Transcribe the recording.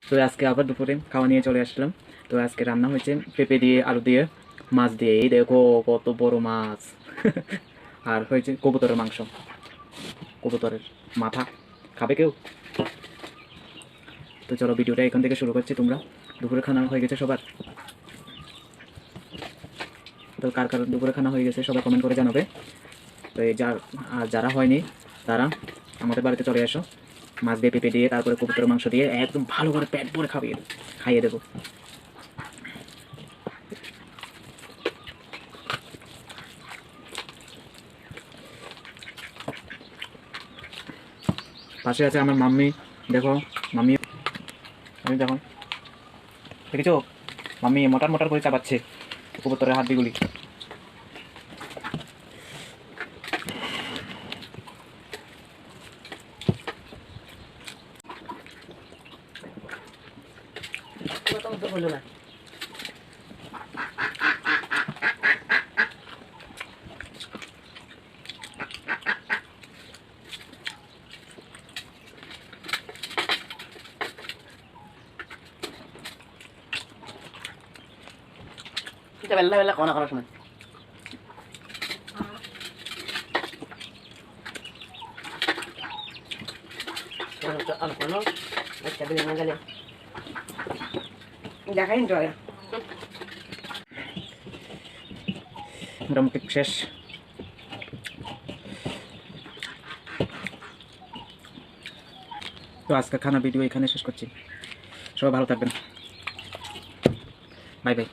তো আজকে আবার দুপুরে খাওয়া নিয়ে চলে আসলাম। তো আজকে রান্না হয়েছে পেঁপে দিয়ে, আলু দিয়ে, মাছ দিয়ে। এই দেখো কত বড় মাছ। আর হয়েছে কবুতরের মাংস, কবুতরের মাথা। খাবে কেউ? তো চলো ভিডিওটা এখান থেকে শুরু করছি। তোমরা দুপুরে খানা হয়ে গেছে সবার? তো কার কার দুপুরে খানা হয়ে গেছে সবাই কমেন্ট করে জানাবে। তো এই আর যারা হয়নি তারা আমাদের বাড়িতে চলে আসো। মাছ দিয়ে, পেঁপে দিয়ে, তারপরে কবুতরের মাংস দিয়ে একদম ভালো করে পেট ভরে খাইয়ে দেবো। পাশে আছে আমার মাম্মি। দেখো মাম্মি, আমি দেখো, দেখেছো মাম্মি মোটার মোটার করে চাপাচ্ছে কবুতরের হাড্ডিগুলি। বললো না বেলা বেলা কনা করার সময় দেখাই মোটামুটি শেষ। তো আজকে খানা ভিডিও এখানে শেষ করছি। সবাই ভালো থাকবেন। Bye bye.